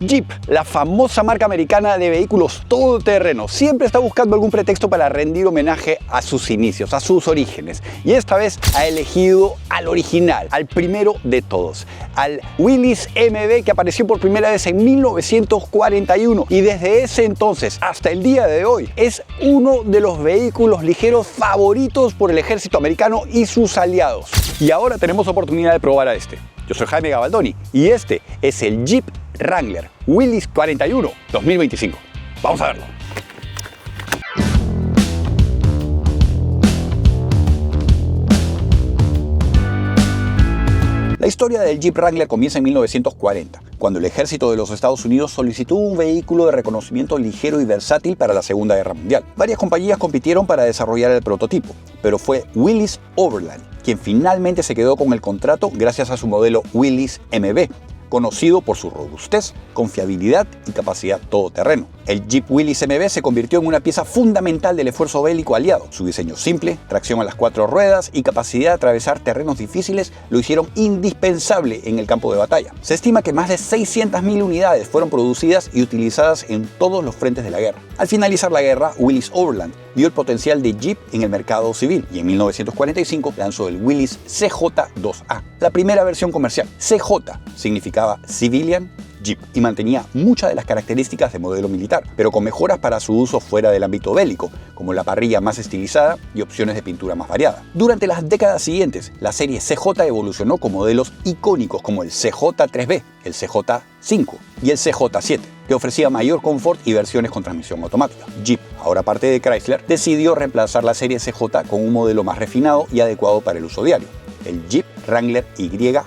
Jeep, la famosa marca americana de vehículos todoterreno, siempre está buscando algún pretexto para rendir homenaje a sus inicios, a sus orígenes. Y esta vez ha elegido al original, al primero de todos, al Willys MB, que apareció por primera vez en 1941 y desde ese entonces hasta el día de hoy es uno de los vehículos ligeros favoritos por el ejército americano y sus aliados. Y ahora tenemos oportunidad de probar a este. Yo soy Jaime Gabaldoni y este es el Jeep Wrangler Willys 41 2025. Vamos a verlo. La historia del Jeep Wrangler comienza en 1940, cuando el ejército de los Estados Unidos solicitó un vehículo de reconocimiento ligero y versátil para la Segunda Guerra Mundial. Varias compañías compitieron para desarrollar el prototipo, pero fue Willys Overland quien finalmente se quedó con el contrato gracias a su modelo Willys MB, conocido por su robustez, confiabilidad y capacidad todoterreno. El Jeep Willys MB se convirtió en una pieza fundamental del esfuerzo bélico aliado. Su diseño simple, tracción a las 4 ruedas y capacidad de atravesar terrenos difíciles lo hicieron indispensable en el campo de batalla. Se estima que más de 600.000 unidades fueron producidas y utilizadas en todos los frentes de la guerra. Al finalizar la guerra, Willys Overland vio el potencial de Jeep en el mercado civil y en 1945 lanzó el Willys CJ2A, la primera versión comercial. CJ significaba Civilian Jeep y mantenía muchas de las características de modelo militar, pero con mejoras para su uso fuera del ámbito bélico, como la parrilla más estilizada y opciones de pintura más variada. Durante las décadas siguientes, la serie CJ evolucionó con modelos icónicos como el CJ3B, el CJ5 y el CJ7, que ofrecía mayor confort y versiones con transmisión automática. Jeep, ahora parte de Chrysler, decidió reemplazar la serie CJ con un modelo más refinado y adecuado para el uso diario, el Jeep Wrangler YJ.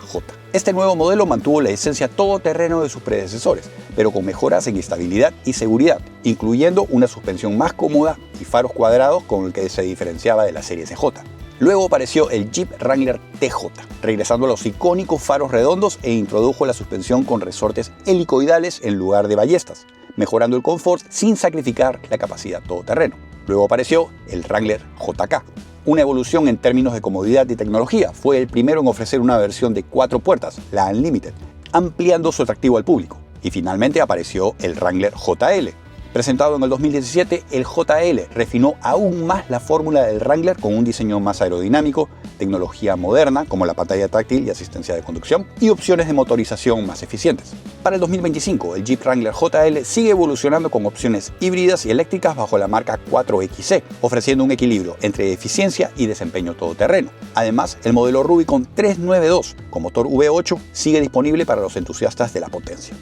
Este nuevo modelo mantuvo la esencia todoterreno de sus predecesores, pero con mejoras en estabilidad y seguridad, incluyendo una suspensión más cómoda y faros cuadrados con el que se diferenciaba de la serie CJ. Luego apareció el Jeep Wrangler TJ, regresando a los icónicos faros redondos e introdujo la suspensión con resortes helicoidales en lugar de ballestas, mejorando el confort sin sacrificar la capacidad todoterreno. Luego apareció el Wrangler JK, una evolución en términos de comodidad y tecnología. Fue el primero en ofrecer una versión de 4 puertas, la Unlimited, ampliando su atractivo al público. Y finalmente apareció el Wrangler JL. Presentado en el 2017, el JL refinó aún más la fórmula del Wrangler con un diseño más aerodinámico, tecnología moderna como la pantalla táctil y asistencia de conducción y opciones de motorización más eficientes. Para el 2025, el Jeep Wrangler JL sigue evolucionando con opciones híbridas y eléctricas bajo la marca 4XE, ofreciendo un equilibrio entre eficiencia y desempeño todoterreno. Además, el modelo Rubicon 392 con motor V8 sigue disponible para los entusiastas de la potencia.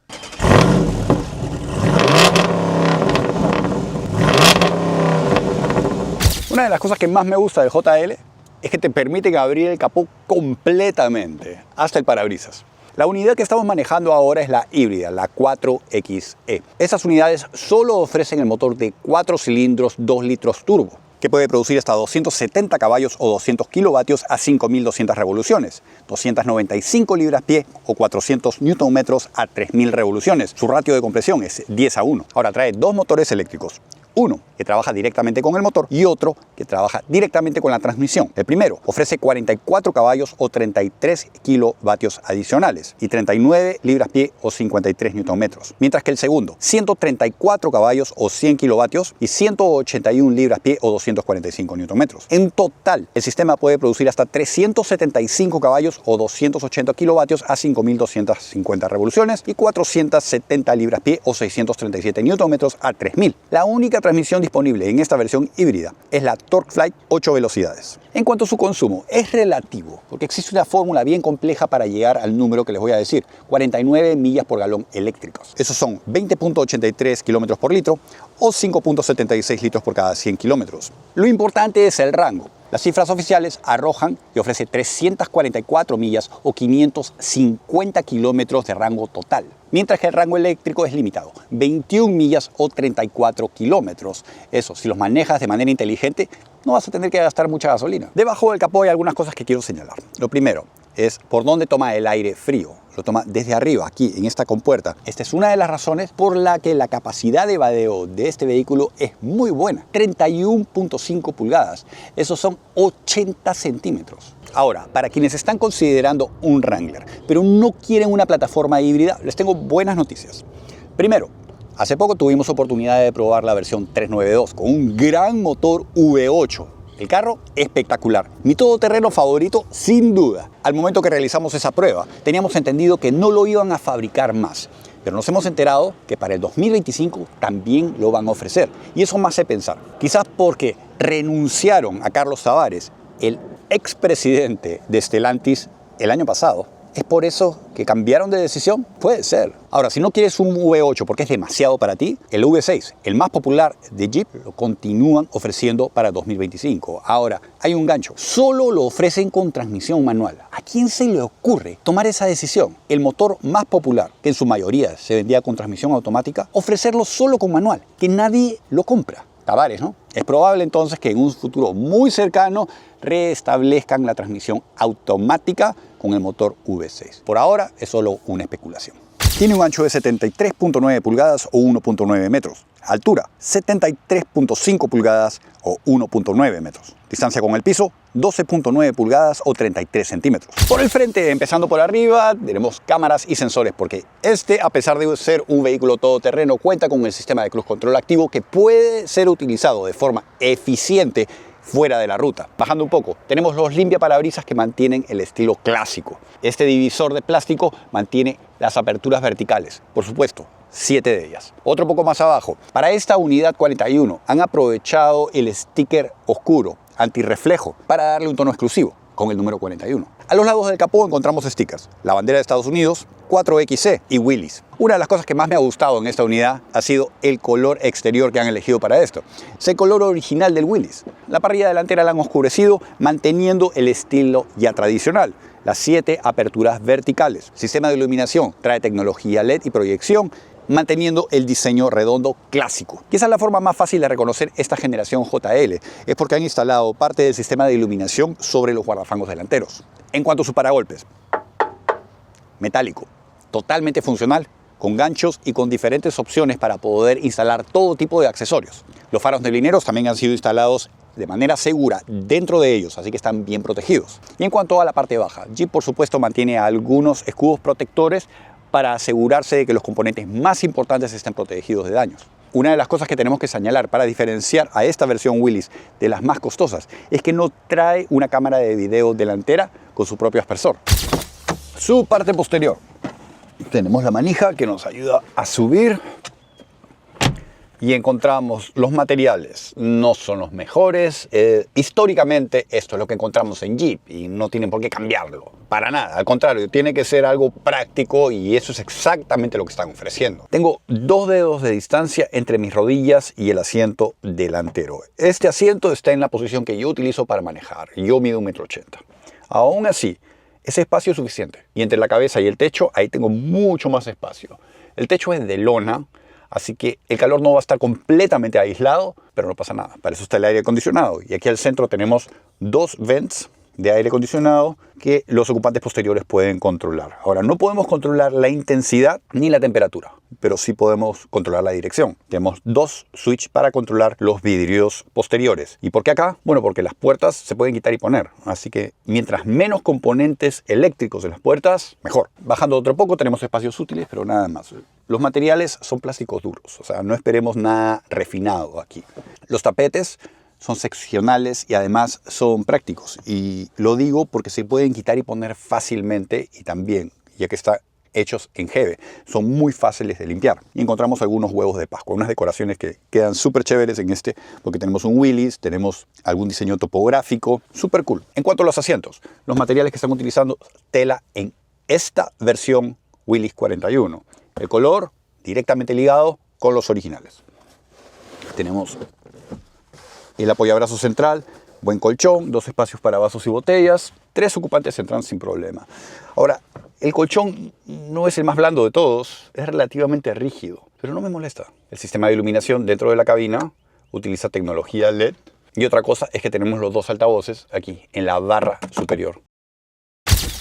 Una de las cosas que más me gusta del JL es que te permiten abrir el capó completamente, hasta el parabrisas. La unidad que estamos manejando ahora es la híbrida, la 4XE. Estas unidades solo ofrecen el motor de 4 cilindros 2 litros turbo, que puede producir hasta 270 caballos o 200 kilovatios a 5.200 revoluciones, 295 libras-pie o 400 Nm a 3.000 revoluciones. Su ratio de compresión es 10:1. Ahora trae 2 motores eléctricos. Uno que trabaja directamente con el motor y otro que trabaja directamente con la transmisión. El primero ofrece 44 caballos o 33 kilovatios adicionales y 39 libras-pie o 53 Nm, mientras que el segundo 134 caballos o 100 kilovatios y 181 libras-pie o 245 Nm. En total, el sistema puede producir hasta 375 caballos o 280 kilovatios a 5.250 revoluciones y 470 libras-pie o 637 Nm a 3.000. La única transmisión disponible en esta versión híbrida es la TorqueFlite 8 velocidades. En cuanto a su consumo, es relativo, porque existe una fórmula bien compleja para llegar al número que les voy a decir, 49 millas por galón eléctricos. Esos son 20.83 kilómetros por litro o 5.76 litros por cada 100 kilómetros. Lo importante es el rango. Las cifras oficiales arrojan que ofrece 344 millas o 550 kilómetros de rango total, mientras que el rango eléctrico es limitado, 21 millas o 34 kilómetros. Eso, si los manejas de manera inteligente, no vas a tener que gastar mucha gasolina. Debajo del capó hay algunas cosas que quiero señalar. Lo primero es por dónde toma el aire frío. Lo toma desde arriba, aquí en esta compuerta. Esta es una de las razones por la que la capacidad de vadeo de este vehículo es muy buena, 31.5 pulgadas. Esos son 80 centímetros. Ahora, para quienes están considerando un Wrangler, pero no quieren una plataforma híbrida, les tengo buenas noticias. Primero, hace poco tuvimos oportunidad de probar la versión 392 con un gran motor V8. El carro espectacular, mi todoterreno favorito sin duda. Al momento que realizamos esa prueba, teníamos entendido que no lo iban a fabricar más, pero nos hemos enterado que para el 2025 también lo van a ofrecer. Y eso me hace pensar, quizás porque renunciaron a Carlos Tavares, el expresidente de Stellantis, el año pasado. ¿Es por eso que cambiaron de decisión? Puede ser. Ahora, si no quieres un V8 porque es demasiado para ti, el V6, el más popular de Jeep, lo continúan ofreciendo para 2025. Ahora, hay un gancho. Solo lo ofrecen con transmisión manual. ¿A quién se le ocurre tomar esa decisión? El motor más popular, que en su mayoría se vendía con transmisión automática, ofrecerlo solo con manual, que nadie lo compra. Tavares, ¿no? Es probable entonces que en un futuro muy cercano restablezcan la transmisión automática con el motor V6. Por ahora es solo una especulación. Tiene un ancho de 73.9 pulgadas o 1.9 metros. Altura, 73.5 pulgadas o 1.9 metros. Distancia con el piso, 12.9 pulgadas o 33 centímetros. Por el frente, empezando por arriba, tenemos cámaras y sensores porque a pesar de ser un vehículo todoterreno, cuenta con el sistema de cruise control activo que puede ser utilizado de forma eficiente fuera de la ruta. Bajando un poco, tenemos los limpiaparabrisas que mantienen el estilo clásico. Este divisor de plástico mantiene las aperturas verticales, por supuesto, 7 de ellas. Otro poco más abajo, para esta unidad 41 han aprovechado el sticker oscuro antirreflejo para darle un tono exclusivo con el número 41. A los lados del capó encontramos stickers, la bandera de Estados Unidos, 4XC y Willys. Una de las cosas que más me ha gustado en esta unidad ha sido el color exterior que han elegido para esto. Es el color original del Willys. La parrilla delantera la han oscurecido manteniendo el estilo ya tradicional. Las 7 aperturas verticales. Sistema de iluminación trae tecnología LED y proyección, manteniendo el diseño redondo clásico. Quizás la forma más fácil de reconocer esta generación JL es porque han instalado parte del sistema de iluminación sobre los guardafangos delanteros. En cuanto a sus paragolpes, metálico, totalmente funcional, con ganchos y con diferentes opciones para poder instalar todo tipo de accesorios. Los faros neblineros también han sido instalados de manera segura dentro de ellos, así que están bien protegidos. Y en cuanto a la parte baja, Jeep por supuesto mantiene algunos escudos protectores para asegurarse de que los componentes más importantes estén protegidos de daños. Una de las cosas que tenemos que señalar para diferenciar a esta versión Willys de las más costosas es que no trae una cámara de video delantera con su propio aspersor. Su parte posterior. Tenemos la manija que nos ayuda a subir y encontramos los materiales. No son los mejores. Históricamente esto es lo que encontramos en Jeep y no tienen por qué cambiarlo. Para nada. Al contrario, tiene que ser algo práctico y eso es exactamente lo que están ofreciendo. Tengo 2 dedos de distancia entre mis rodillas y el asiento delantero. Este asiento está en la posición que yo utilizo para manejar. Yo mido 1,80 m. Aún así, ese espacio es suficiente. Y entre la cabeza y el techo, ahí tengo mucho más espacio. El techo es de lona, así que el calor no va a estar completamente aislado, pero no pasa nada. Para eso está el aire acondicionado. Y aquí al centro tenemos 2 vents de aire acondicionado que los ocupantes posteriores pueden controlar. Ahora, no podemos controlar la intensidad ni la temperatura, pero sí podemos controlar la dirección. Tenemos 2 switches para controlar los vidrios posteriores. ¿Y por qué acá? Bueno, porque las puertas se pueden quitar y poner. Así que mientras menos componentes eléctricos en las puertas, mejor. Bajando otro poco tenemos espacios útiles, pero nada más. Los materiales son plásticos duros, o sea, no esperemos nada refinado aquí. Los tapetes son seccionales y además son prácticos. Y lo digo porque se pueden quitar y poner fácilmente y también, ya que están hechos en Hebe, son muy fáciles de limpiar. Y encontramos algunos huevos de Pascua, unas decoraciones que quedan súper chéveres en porque tenemos un Willys, tenemos algún diseño topográfico, súper cool. En cuanto a los asientos, los materiales que están utilizando, tela en esta versión Willys 41. El color directamente ligado con los originales. Tenemos el apoyabrazo central, buen colchón, 2 espacios para vasos y botellas, 3 ocupantes entran sin problema. Ahora, el colchón no es el más blando de todos, es relativamente rígido, pero no me molesta. El sistema de iluminación dentro de la cabina utiliza tecnología LED y otra cosa es que tenemos los 2 altavoces aquí en la barra superior.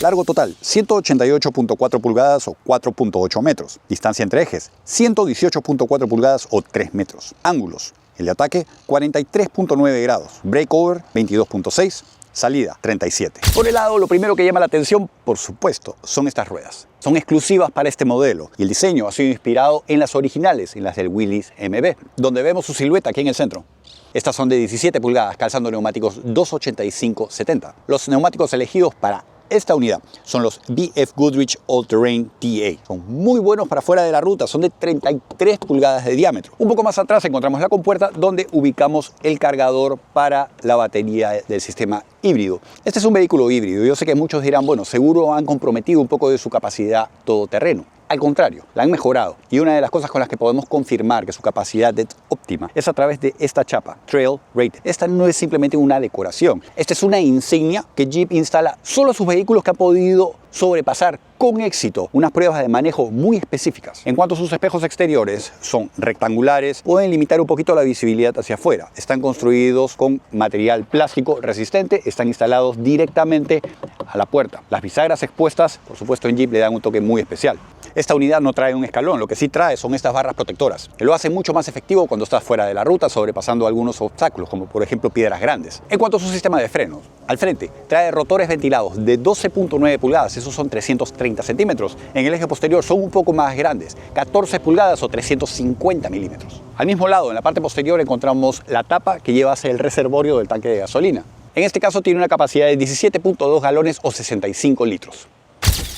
Largo total, 188.4 pulgadas o 4.8 metros. Distancia entre ejes, 118.4 pulgadas o 3 metros. Ángulos, el de ataque, 43.9 grados. Breakover, 22.6. Salida 37. Por el lado, lo primero que llama la atención, por supuesto, son estas ruedas. Son exclusivas para este modelo y el diseño ha sido inspirado en las originales, en las del Willys MB, donde vemos su silueta aquí en el centro. Estas son de 17 pulgadas, calzando neumáticos 285/70. Los neumáticos elegidos para esta unidad son los BF Goodrich All Terrain TA. Son muy buenos para fuera de la ruta, son de 33 pulgadas de diámetro. Un poco más atrás encontramos la compuerta donde ubicamos el cargador para la batería del sistema híbrido. Este es un vehículo híbrido. Yo sé que muchos dirán, bueno, seguro han comprometido un poco de su capacidad todoterreno. Al contrario, la han mejorado y una de las cosas con las que podemos confirmar que su capacidad es óptima es a través de esta chapa, Trail Rated. Esta no es simplemente una decoración, esta es una insignia que Jeep instala solo a sus vehículos que ha podido sobrepasar con éxito unas pruebas de manejo muy específicas. En cuanto a sus espejos exteriores, son rectangulares, pueden limitar un poquito la visibilidad hacia afuera. Están construidos con material plástico resistente, están instalados directamente a la puerta. Las bisagras expuestas, por supuesto en Jeep le dan un toque muy especial. Esta unidad no trae un escalón, lo que sí trae son estas barras protectoras, que lo hace mucho más efectivo cuando estás fuera de la ruta, sobrepasando algunos obstáculos, como por ejemplo piedras grandes. En cuanto a su sistema de frenos, al frente trae rotores ventilados de 12.9 pulgadas, esos son 330 centímetros. En el eje posterior son un poco más grandes, 14 pulgadas o 350 milímetros. Al mismo lado, en la parte posterior, encontramos la tapa que lleva hacia el reservorio del tanque de gasolina. En este caso tiene una capacidad de 17.2 galones o 65 litros.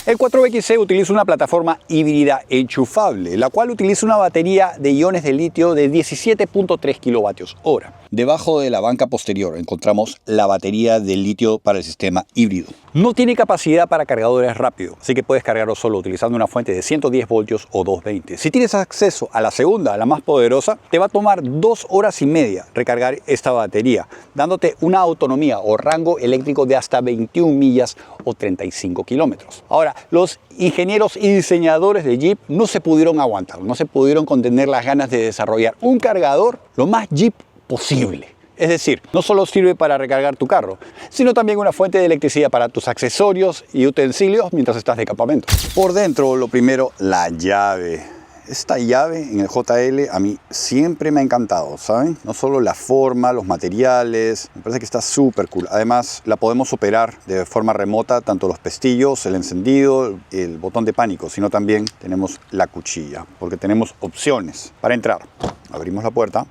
El 4XE utiliza una plataforma híbrida enchufable, la cual utiliza una batería de iones de litio de 17.3 kWh. Debajo de la banca posterior encontramos la batería de litio para el sistema híbrido. No tiene capacidad para cargadores rápidos, así que puedes cargarlo solo utilizando una fuente de 110 voltios o 220. Si tienes acceso a la segunda, a la más poderosa, te va a tomar 2 horas y media recargar esta batería, dándote una autonomía o rango eléctrico de hasta 21 millas o 35 kilómetros. Ahora, los ingenieros y diseñadores de Jeep no se pudieron aguantar, no se pudieron contener las ganas de desarrollar un cargador lo más Jeep posible. Es decir, no solo sirve para recargar tu carro, sino también una fuente de electricidad para tus accesorios y utensilios mientras estás de campamento. Por dentro, lo primero, la llave. Esta llave en el JL a mí siempre me ha encantado, ¿saben? No solo la forma, los materiales, me parece que está súper cool. Además, la podemos operar de forma remota, tanto los pestillos, el encendido, el botón de pánico, sino también tenemos la cuchilla, porque tenemos opciones para entrar. Abrimos la puerta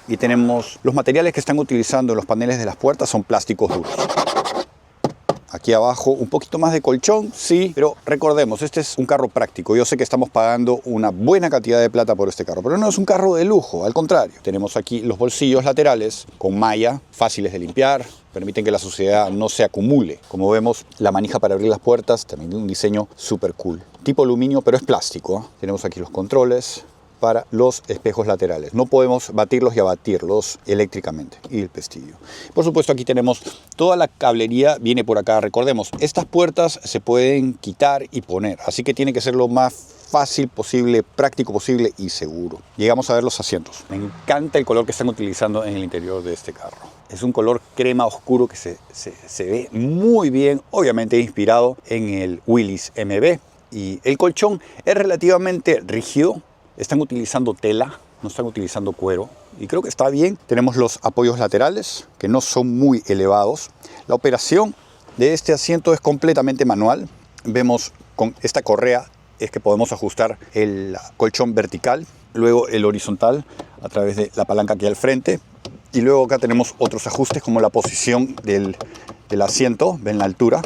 y tenemos los materiales que están utilizando en los paneles de las puertas son plásticos duros. Aquí abajo un poquito más de colchón, sí, pero recordemos, este es un carro práctico. Yo sé que estamos pagando una buena cantidad de plata por este carro, pero no es un carro de lujo, al contrario. Tenemos aquí los bolsillos laterales con malla, fáciles de limpiar, permiten que la suciedad no se acumule. Como vemos, la manija para abrir las puertas, también de un diseño súper cool. Tipo aluminio, pero es plástico, ¿eh? Tenemos aquí los controles para los espejos laterales. No podemos batirlos y abatirlos eléctricamente. Y el pestillo. Por supuesto, aquí tenemos toda la cablería, viene por acá. Recordemos, estas puertas se pueden quitar y poner, así que tiene que ser lo más fácil posible, práctico posible y seguro. Llegamos a ver los asientos. Me encanta el color que están utilizando en el interior de este carro. Es un color crema oscuro que se ve muy bien, obviamente inspirado en el Willys MB. Y el colchón es relativamente rígido. Están utilizando tela, no están utilizando cuero y creo que está bien. Tenemos los apoyos laterales que no son muy elevados. La operación de este asiento es completamente manual. Vemos con esta correa es que podemos ajustar el colchón vertical, luego el horizontal a través de la palanca aquí al frente y luego acá tenemos otros ajustes como la posición del asiento, ven la altura.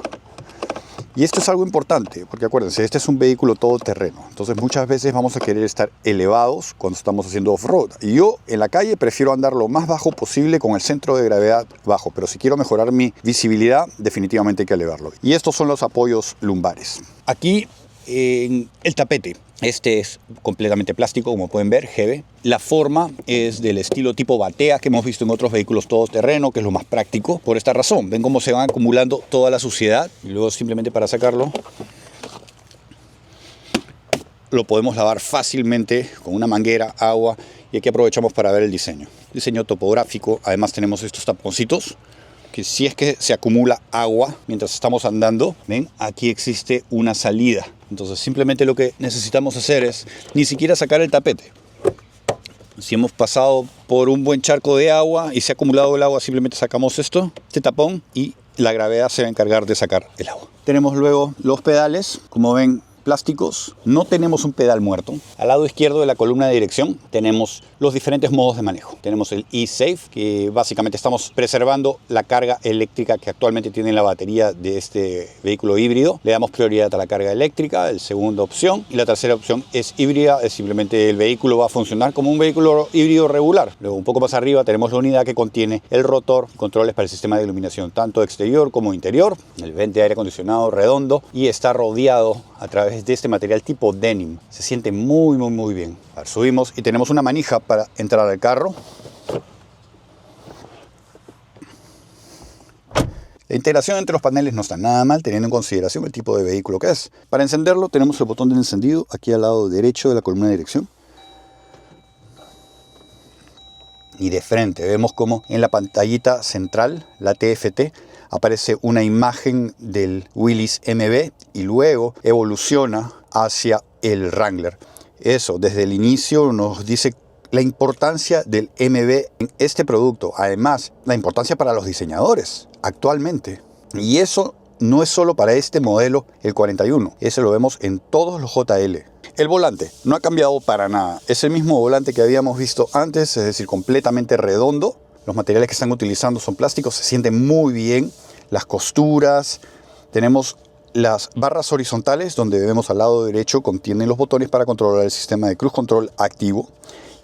Y esto es algo importante, porque acuérdense, este es un vehículo todoterreno. Entonces muchas veces vamos a querer estar elevados cuando estamos haciendo off-road. Y yo en la calle prefiero andar lo más bajo posible con el centro de gravedad bajo. Pero si quiero mejorar mi visibilidad, definitivamente hay que elevarlo. Y estos son los apoyos lumbares. Aquí en el tapete. Este es completamente plástico, como pueden ver, GB. La forma es del estilo tipo batea que hemos visto en otros vehículos todoterreno, que es lo más práctico. Por esta razón, ven cómo se van acumulando toda la suciedad y luego simplemente para sacarlo lo podemos lavar fácilmente con una manguera, agua, y aquí aprovechamos para ver el diseño. Diseño topográfico, además tenemos estos taponcitos que si es que se acumula agua mientras estamos andando, ven, aquí existe una salida. Entonces simplemente lo que necesitamos hacer es ni siquiera sacar el tapete. Si hemos pasado por un buen charco de agua y se ha acumulado el agua, simplemente sacamos este tapón y la gravedad se va a encargar de sacar el agua. Tenemos luego los pedales, como ven, plásticos. No tenemos un pedal muerto. Al lado izquierdo de la columna de dirección tenemos los diferentes modos de manejo. Tenemos el eSafe, que básicamente estamos preservando la carga eléctrica que actualmente tiene la batería de este vehículo híbrido. Le damos prioridad a la carga eléctrica, la segunda opción. Y la tercera opción es híbrida, es simplemente el vehículo va a funcionar como un vehículo híbrido regular. Luego un poco más arriba tenemos la unidad que contiene el rotor, controles para el sistema de iluminación tanto exterior como interior, el vente de aire acondicionado redondo y está rodeado a través de este material tipo denim. Se siente muy bien. A ver, subimos y tenemos una manija para entrar al carro. La integración entre los paneles no está nada mal, teniendo en consideración el tipo de vehículo que es. Para encenderlo tenemos el botón de encendido aquí al lado derecho de la columna de dirección. Y de frente vemos como en la pantallita central, la TFT, aparece una imagen del Willys MB y luego evoluciona hacia el Wrangler. Eso desde el inicio nos dice la importancia del MB en este producto. Además, la importancia para los diseñadores actualmente. Y eso no es solo para este modelo, el 41. Ese lo vemos en todos los JL. El volante no ha cambiado para nada. Es el mismo volante que habíamos visto antes, es decir, completamente redondo. Los materiales que están utilizando son plásticos, se sienten muy bien. Las costuras. Tenemos las barras horizontales, donde vemos al lado derecho contienen los botones para controlar el sistema de cruise control activo.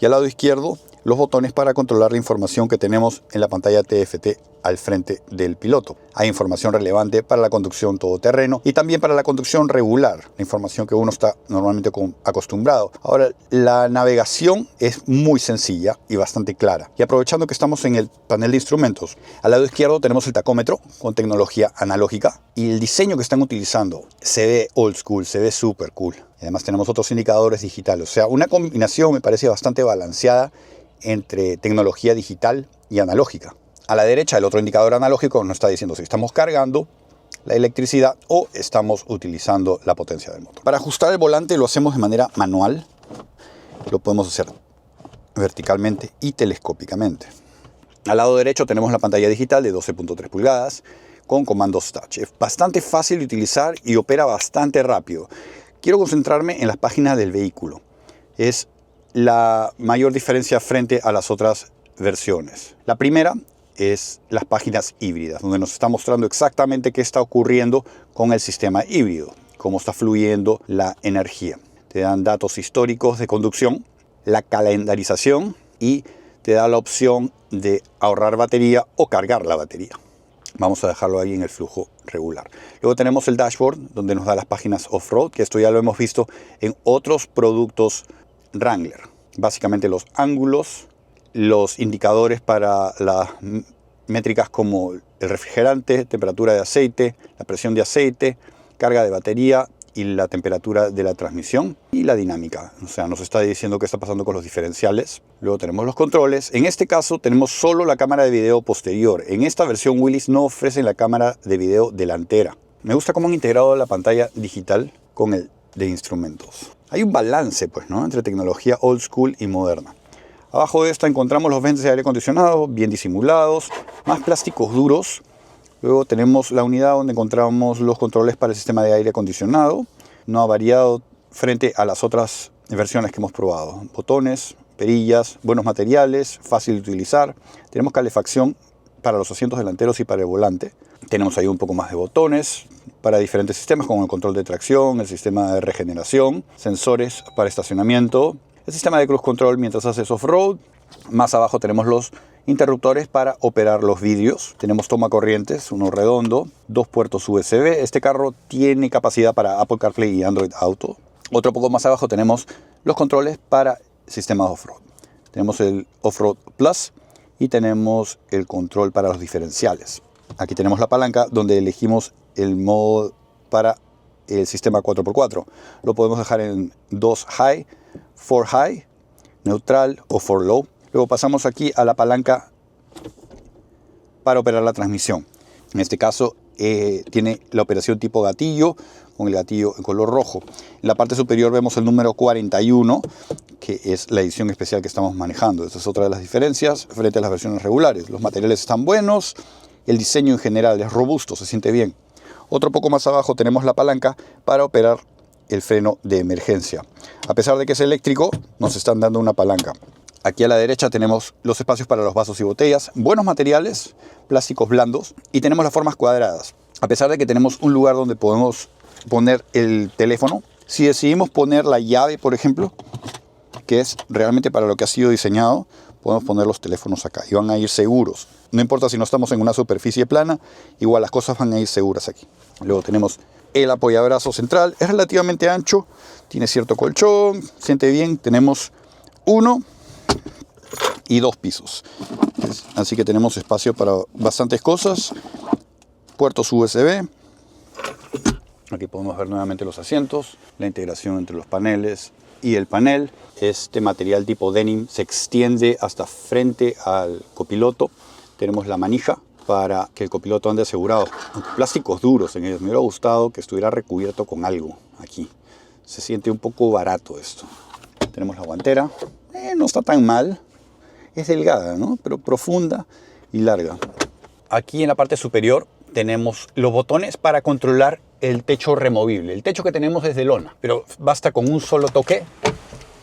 Y al lado izquierdo, los botones para controlar la información que tenemos en la pantalla TFT al frente del piloto. Hay información relevante para la conducción todoterreno y también para la conducción regular, la información que uno está normalmente acostumbrado. Ahora, la navegación es muy sencilla y bastante clara. Y aprovechando que estamos en el panel de instrumentos, al lado izquierdo tenemos el tacómetro con tecnología analógica y el diseño que están utilizando se ve old school, se ve súper cool. Además tenemos otros indicadores digitales, o sea, una combinación me parece bastante balanceada entre tecnología digital y analógica. A la derecha el otro indicador analógico nos está diciendo si estamos cargando la electricidad o estamos utilizando la potencia del motor. Para ajustar el volante lo hacemos de manera manual. Lo podemos hacer verticalmente y telescópicamente. Al lado derecho tenemos la pantalla digital de 12.3 pulgadas con comandos touch. Es bastante fácil de utilizar y opera bastante rápido. Quiero concentrarme en las páginas del vehículo. Es la mayor diferencia frente a las otras versiones. La primera es las páginas híbridas, donde nos está mostrando exactamente qué está ocurriendo con el sistema híbrido, cómo está fluyendo la energía. Te dan datos históricos de conducción, la calendarización y te da la opción de ahorrar batería o cargar la batería. Vamos a dejarlo ahí en el flujo regular. Luego tenemos el dashboard, donde nos da las páginas off-road, que esto ya lo hemos visto en otros productos Wrangler. Básicamente los ángulos, los indicadores para las métricas como el refrigerante, temperatura de aceite, la presión de aceite, carga de batería y la temperatura de la transmisión y la dinámica. O sea, nos está diciendo qué está pasando con los diferenciales. Luego tenemos los controles. En este caso tenemos solo la cámara de video posterior. En esta versión Willys no ofrece la cámara de video delantera. Me gusta cómo han integrado la pantalla digital con el de instrumentos. Hay un balance, pues, ¿no?, entre tecnología old school y moderna. Abajo de esta encontramos los ventes de aire acondicionado, bien disimulados, más plásticos duros. Luego tenemos la unidad donde encontramos los controles para el sistema de aire acondicionado. No ha variado frente a las otras versiones que hemos probado. Botones, perillas, buenos materiales, fácil de utilizar. Tenemos calefacción para los asientos delanteros y para el volante. Tenemos ahí un poco más de botones para diferentes sistemas como el control de tracción, el sistema de regeneración, sensores para estacionamiento, el sistema de cruise control mientras haces off-road. Más abajo tenemos los interruptores para operar los vídeos. Tenemos toma corrientes, uno redondo, 2 puertos USB. Este carro tiene capacidad para Apple CarPlay y Android Auto. Otro poco más abajo tenemos los controles para sistemas off-road. Tenemos el Off-Road Plus y tenemos el control para los diferenciales. Aquí tenemos la palanca donde elegimos el modo para el sistema 4x4. Lo podemos dejar en 2 High, 4 High, neutral o 4 Low. Luego pasamos aquí a la palanca para operar la transmisión. En este caso tiene la operación tipo gatillo con el gatillo en color rojo. En la parte superior vemos el número 41, que es la edición especial que estamos manejando. Esta es otra de las diferencias frente a las versiones regulares. Los materiales están buenos, el diseño en general es robusto, se siente bien. Otro poco más abajo tenemos la palanca para operar el freno de emergencia. A pesar de que es eléctrico, nos están dando una palanca. Aquí a la derecha tenemos los espacios para los vasos y botellas, buenos materiales, plásticos blandos, y tenemos las formas cuadradas. A pesar de que tenemos un lugar donde podemos poner el teléfono, si decidimos poner la llave, por ejemplo, que es realmente para lo que ha sido diseñado, podemos poner los teléfonos acá y van a ir seguros. No importa si no estamos en una superficie plana, igual las cosas van a ir seguras aquí. Luego tenemos el apoyabrazo central, es relativamente ancho, tiene cierto colchón, siente bien. Tenemos 1 y 2 pisos, así que tenemos espacio para bastantes cosas. Puertos USB. Aquí podemos ver nuevamente los asientos, la integración entre los paneles y el panel. Este material tipo denim se extiende hasta frente al copiloto. Tenemos la manija para que el copiloto ande asegurado. Plásticos duros en ellos. Me hubiera gustado que estuviera recubierto con algo aquí. Se siente un poco barato esto. Tenemos la guantera. No está tan mal. Es delgada, ¿no? Pero profunda y larga. Aquí en la parte superior tenemos los botones para controlar el techo removible. El techo que tenemos es de lona, pero basta con un solo toque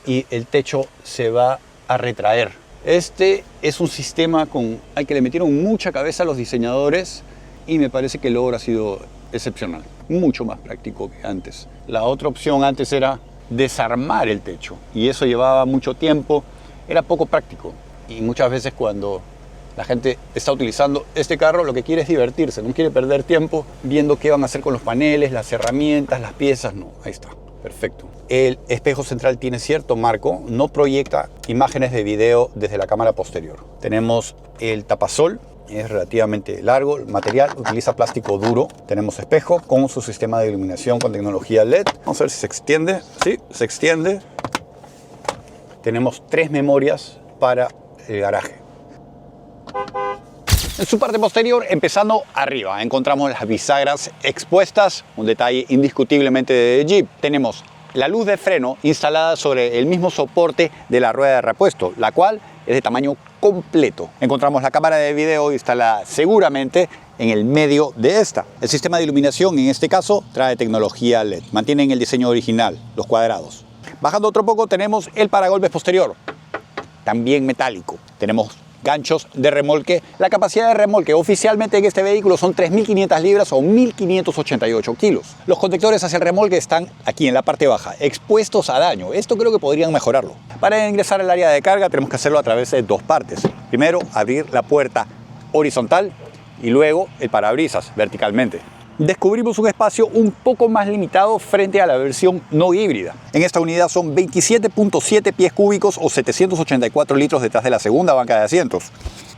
y el techo se va a retraer. Este es un sistema al que le metieron mucha cabeza a los diseñadores y me parece que el logro ha sido excepcional. Mucho más práctico que antes. La otra opción antes era desarmar el techo y eso llevaba mucho tiempo, era poco práctico. Y muchas veces cuando la gente está utilizando este carro, lo que quiere es divertirse, no quiere perder tiempo viendo qué van a hacer con los paneles, las herramientas, las piezas. No, ahí está, perfecto. El espejo central tiene cierto marco, no proyecta imágenes de video desde la cámara posterior. Tenemos el tapasol, es relativamente largo, el material utiliza plástico duro. Tenemos espejo con su sistema de iluminación con tecnología LED. Vamos a ver si se extiende. Sí, se extiende. Tenemos 3 memorias para el garaje. En su parte posterior, empezando arriba, encontramos las bisagras expuestas, un detalle indiscutiblemente de Jeep. Tenemos la luz de freno instalada sobre el mismo soporte de la rueda de repuesto, la cual es de tamaño completo. Encontramos la cámara de video instalada seguramente en el medio de esta. El sistema de iluminación en este caso trae tecnología LED. Mantienen el diseño original, los cuadrados. Bajando otro poco tenemos el paragolpes posterior, también metálico. Tenemos ganchos de remolque. La capacidad de remolque oficialmente en este vehículo son 3.500 libras o 1.588 kilos. Los conectores hacia el remolque están aquí en la parte baja, expuestos a daño. Esto creo que podrían mejorarlo. Para ingresar al área de carga tenemos que hacerlo a través de 2 partes. Primero, abrir la puerta horizontal y luego el parabrisas verticalmente. Descubrimos un espacio un poco más limitado frente a la versión no híbrida. En esta unidad son 27.7 pies cúbicos o 784 litros detrás de la segunda banca de asientos.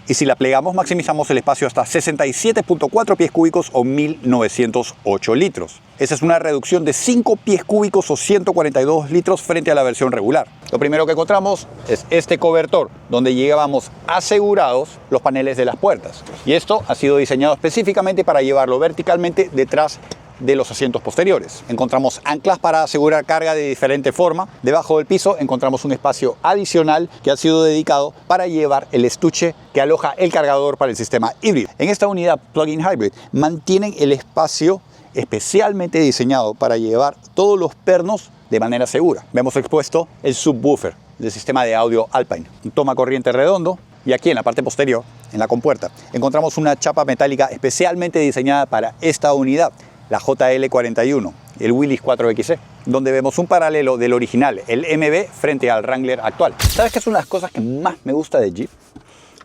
Y si la plegamos, maximizamos el espacio hasta 67.4 pies cúbicos o 1.908 litros. Esa es una reducción de 5 pies cúbicos o 142 litros frente a la versión regular. Lo primero que encontramos es este cobertor, donde llevábamos asegurados los paneles de las puertas. Y esto ha sido diseñado específicamente para llevarlo verticalmente detrás de los asientos posteriores. Encontramos anclas para asegurar carga de diferente forma. Debajo del piso encontramos un espacio adicional que ha sido dedicado para llevar el estuche que aloja el cargador para el sistema híbrido. En esta unidad plug-in hybrid mantienen el espacio especialmente diseñado para llevar todos los pernos de manera segura. Vemos expuesto el subwoofer del sistema de audio Alpine, un toma corriente redondo, y aquí en la parte posterior, en la compuerta, encontramos una chapa metálica especialmente diseñada para esta unidad, la JL41, el Willys 4XE, donde vemos un paralelo del original, el MB, frente al Wrangler actual. ¿Sabes qué es una de las cosas que más me gusta de Jeep?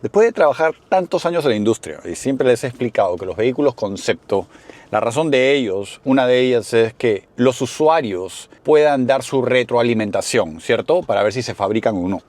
Después de trabajar tantos años en la industria, y siempre les he explicado que los vehículos concepto, la razón de ellos, una de ellas es que los usuarios puedan dar su retroalimentación, ¿cierto? Para ver si se fabrican o no.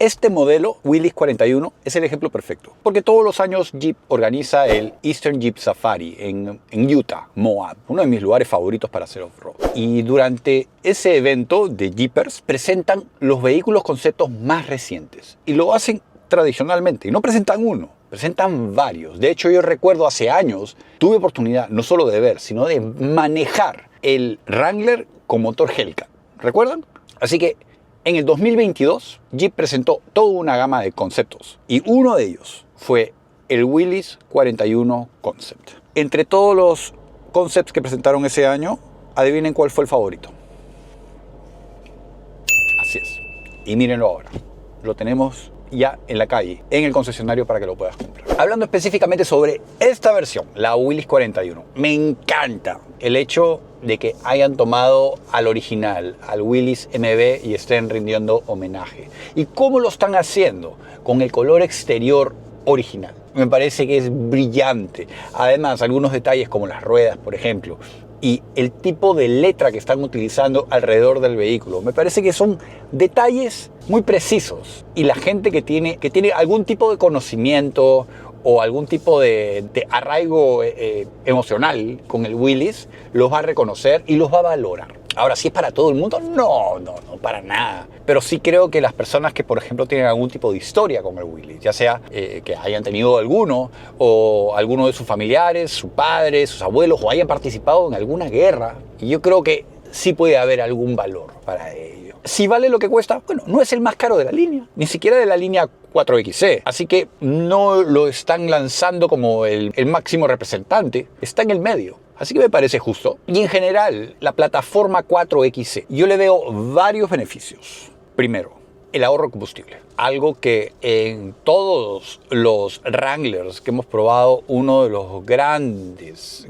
Este modelo, Willys 41, es el ejemplo perfecto, porque todos los años Jeep organiza el Eastern Jeep Safari en Utah, Moab, uno de mis lugares favoritos para hacer off-road. Y durante ese evento de Jeepers presentan los vehículos conceptos más recientes y lo hacen tradicionalmente. Y no presentan uno, presentan varios. De hecho, yo recuerdo hace años, tuve oportunidad no solo de ver, sino de manejar el Wrangler con motor Hellcat. ¿Recuerdan? Así que en el 2022, Jeep presentó toda una gama de conceptos. Y uno de ellos fue el Willys 41 Concept. Entre todos los concepts que presentaron ese año, adivinen cuál fue el favorito. Así es. Y mírenlo ahora. Lo tenemos ya en la calle, en el concesionario para que lo puedas comprar. Hablando específicamente sobre esta versión, la Willys 41, me encanta el hecho de que hayan tomado al original, al Willys MB, y estén rindiendo homenaje. ¿Y cómo lo están haciendo? Con el color exterior original. Me parece que es brillante. Además, algunos detalles como las ruedas, por ejemplo, y el tipo de letra que están utilizando alrededor del vehículo. Me parece que son detalles muy precisos, y la gente que tiene algún tipo de conocimiento o algún tipo de arraigo emocional con el Willys los va a reconocer y los va a valorar. Ahora, ¿sí es para todo el mundo? No, para nada. Pero sí creo que las personas que, por ejemplo, tienen algún tipo de historia con el Willys, ya sea que hayan tenido alguno, o alguno de sus familiares, su padre, sus abuelos, o hayan participado en alguna guerra, yo creo que sí puede haber algún valor para ello. Si vale lo que cuesta, bueno, no es el más caro de la línea, ni siquiera de la línea 4XE, así que no lo están lanzando como el máximo representante, está en el medio. Así que me parece justo. Y en general, la plataforma 4XE, yo le veo varios beneficios. Primero, el ahorro de combustible. Algo que en todos los Wranglers que hemos probado, uno de los grandes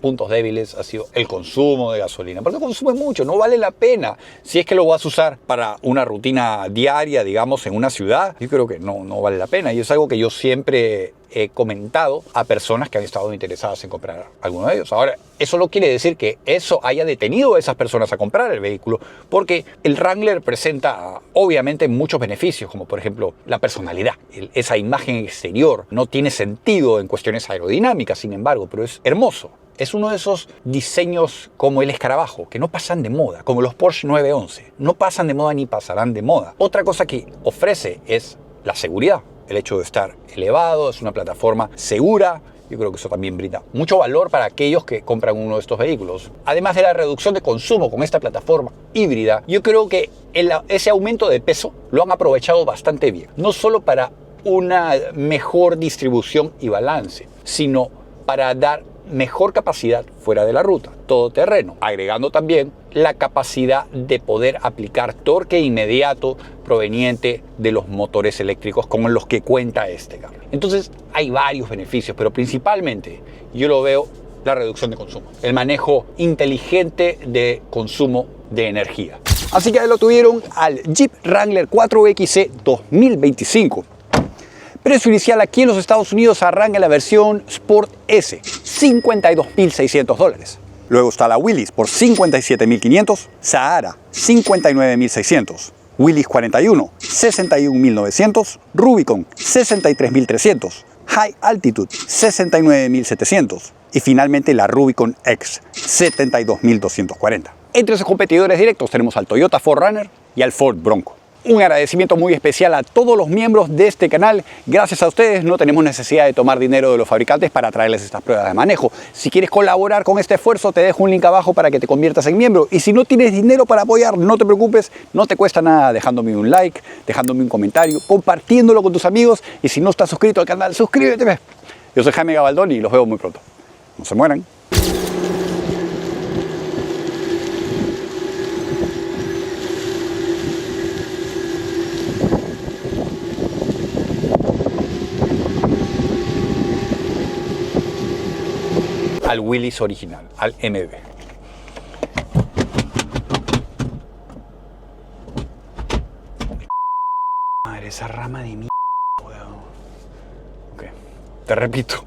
puntos débiles ha sido el consumo de gasolina. Porque consume mucho, no vale la pena. Si es que lo vas a usar para una rutina diaria, digamos, en una ciudad, yo creo que no vale la pena. Y es algo que yo siempre he comentado a personas que han estado interesadas en comprar alguno de ellos. Ahora, eso no quiere decir que eso haya detenido a esas personas a comprar el vehículo, porque el Wrangler presenta obviamente muchos beneficios, como por ejemplo la personalidad. Esa imagen exterior no tiene sentido en cuestiones aerodinámicas, sin embargo, pero es hermoso. Es uno de esos diseños como el escarabajo, que no pasan de moda, como los Porsche 911. No pasan de moda ni pasarán de moda. Otra cosa que ofrece es la seguridad. El hecho de estar elevado, es una plataforma segura. Yo creo que eso también brinda mucho valor para aquellos que compran uno de estos vehículos. Además de la reducción de consumo con esta plataforma híbrida, yo creo que ese aumento de peso lo han aprovechado bastante bien. No solo para una mejor distribución y balance, sino para dar mejor capacidad fuera de la ruta, todoterreno, agregando también la capacidad de poder aplicar torque inmediato proveniente de los motores eléctricos con los que cuenta este carro. Entonces hay varios beneficios, pero principalmente yo lo veo la reducción de consumo, el manejo inteligente de consumo de energía. Así que ahí lo tuvieron al Jeep Wrangler 4XE 2025. Precio inicial aquí en los Estados Unidos arranca la versión Sport S, $52.600. Luego está la Willys por $57.500, Sahara, $59.600, Willys 41, $61.900, Rubicon, $63.300, High Altitude, $69.700 y finalmente la Rubicon X, $72.240. Entre sus competidores directos tenemos al Toyota 4Runner y al Ford Bronco. Un agradecimiento muy especial a todos los miembros de este canal. Gracias a ustedes no tenemos necesidad de tomar dinero de los fabricantes para traerles estas pruebas de manejo. Si quieres colaborar con este esfuerzo, te dejo un link abajo para que te conviertas en miembro. Y si no tienes dinero para apoyar, no te preocupes, no te cuesta nada dejándome un like, dejándome un comentario, compartiéndolo con tus amigos. Y si no estás suscrito al canal, suscríbete. Yo soy Jaime Gabaldón y los veo muy pronto. No se mueran. Al Willys original, al MB. Madre, esa rama de mierda, weón. Ok, te repito.